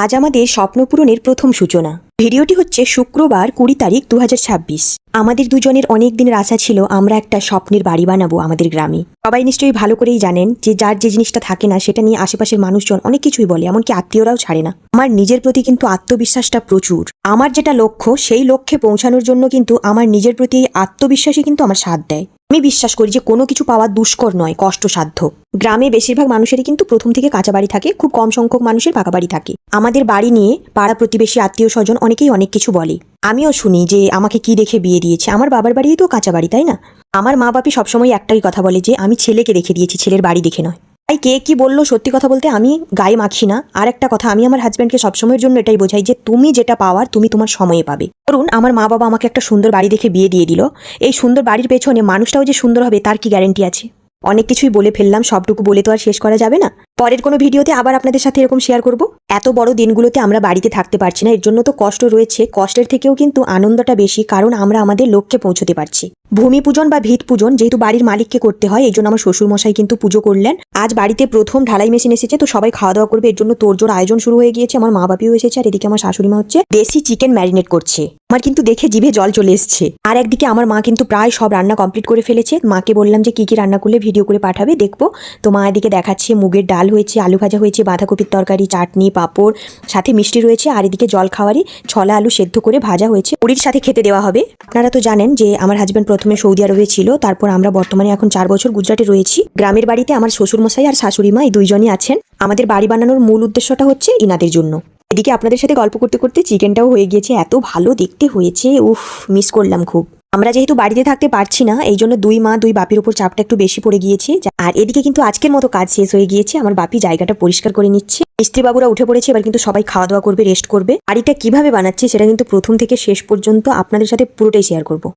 আজ আমাদের স্বপ্ন পূরণের প্রথম সূচনা। ভিডিওটি হচ্ছে শুক্রবার 20 তারিখ 2026। আমাদের দুজনের অনেক দিনের আশা ছিল আমরা একটা স্বপ্নের বাড়ি বানাবো আমাদের গ্রামে। সবাই নিশ্চয়ই ভালো করেই জানেন যে যার যে জিনিসটা থাকে না সেটা নিয়ে আশেপাশের মানুষজন অনেক কিছুই বলে, এমনকি আত্মীয়রাও ছাড়ে না। আমার নিজের প্রতি কিন্তু আত্মবিশ্বাসটা প্রচুর। আমার যেটা লক্ষ্য সেই লক্ষ্যে পৌঁছানোর জন্য কিন্তু আমার নিজের প্রতি আত্মবিশ্বাসই কিন্তু আমার সাথ দেয়। আমি বিশ্বাস করি যে কোনো কিছু পাওয়া দুষ্কর নয়, কষ্টসাধ্য। গ্রামে বেশিরভাগ মানুষেরই কিন্তু প্রথম থেকে কাঁচা বাড়ি থাকে, খুব কম সংখ্যক মানুষের পাকা বাড়ি থাকে। আমাদের বাড়ি নিয়ে পাড়া প্রতিবেশী আত্মীয় স্বজন অনেকেই অনেক কিছু বলে। আমিও শুনি যে আমাকে কি দেখে বিয়ে দিয়েছে, আমার বাবার বাড়িই তো কাঁচা বাড়ি, তাই না? আমার মা বাপি সবসময় একটাই কথা বলে যে আমি ছেলেকে রেখে দিয়েছি, ছেলের বাড়ি দেখে নয়। তাই কে কি বললো, সত্যি কথা বলতে আমি গায়ে মাখি না। আর একটা কথা, আমি আমার হাজব্যান্ডকে সবসময়ের জন্য এটাই বোঝাই যে তুমি যেটা পাওয়ার তুমি তোমার সময়ে পাবে। ধরুন আমার মা বাবা আমাকে একটা সুন্দর বাড়ি দেখে বিয়ে দিয়ে দিল, এই সুন্দর বাড়ির পেছনে মানুষটাও যে সুন্দর হবে তার কি গ্যারেন্টি আছে? অনেক কিছুই বলে ফেললাম, সবটুকু বলে তো আর শেষ করা যাবে না। পরের কোনো ভিডিওতে আবার আপনাদের সাথে এরকম শেয়ার করব। এত বড় দিনগুলোতে আমরা বাড়িতে থাকতে পারছি না, এর জন্য তো কষ্ট রয়েছে। কষ্টের থেকেও কিন্তু আনন্দটা বেশি, কারণ আমরা আমাদের লক্ষ্যে পৌঁছতে পারছি। ভূমি পূজন বা ভিত পূজন যেহেতু বাড়ির মালিককে করতে হয়, এই জন্য আমার শ্বশুর মশাই কিন্তু পুজো করলেন। আজ বাড়িতে প্রথম ঢালাই মেশিন এসেছে, তো সবাই খাওয়া দাওয়া করবে, এর জন্য তোড়জোড় আয়োজন শুরু হয়ে গিয়েছে। আমার মা বাপিও এসেছে, আর এদিকে আমার শাশুড়ি মা হচ্ছে দেশি চিকেন ম্যারিনেট করছে। আমার কিন্তু দেখে জিভে জল চলে এসছে। আর একদিকে আমার মা কিন্তু প্রায় সব রান্না কমপ্লিট করে ফেলেছে। মাকে বললাম যে কি কি রান্না করলে ভিডিও করে পাঠাবে, দেখবো। তো মা এদিকে দেখাচ্ছে মুগের ডাল হয়েছে, আলু ভাজা হয়েছে, বাঁধাকপির তরকারি, চাটনি, পাঁপড়, সাথে মিষ্টি রয়েছে। আর এদিকে জল খাওয়ারই ছলা আলু সেদ্ধ করে ভাজা হয়েছে, পুরীর সাথে খেতে দেওয়া হবে। আপনারা তো জানেন যে আমার হাজব্যান্ড প্রথমে সৌদি আরবে ছিল, তারপর আমরা বর্তমানে এখন 4 বছর গুজরাটে রয়েছি। গ্রামের বাড়িতে আমার শ্বশুরমশাই আর শাশুড়ি মা এই দুইজনই আছেন। আমাদের বাড়ি বানানোর মূল উদ্দেশ্যটা হচ্ছে ইনাদের জন্য। এদিকে আপনাদের সাথে গল্প করতে করতে চিকেনটাও হয়ে গিয়েছে, এত ভালো দেখতে হয়েছে, উফ মিস করলাম খুব। আমরা যেহেতু বাড়িতে থাকতে পারছি না, এই জন্য দুই মা দুই বাপির উপর চাপটা একটু বেশি পড়ে গিয়েছে। আর এদিকে কিন্তু আজকের মতো কাজ শেষ হয়ে গিয়েছে, আমার বাপি জায়গাটা পরিষ্কার করে নিচ্ছে, মিস্ত্রি বাবুরা উঠে পড়েছে। এবার কিন্তু সবাই খাওয়া দাওয়া করবে, রেস্ট করবে। বাড়িটা কিভাবে বানাচ্ছে সেটা কিন্তু প্রথম থেকে শেষ পর্যন্ত আপনাদের সাথে পুরোটাই শেয়ার করব।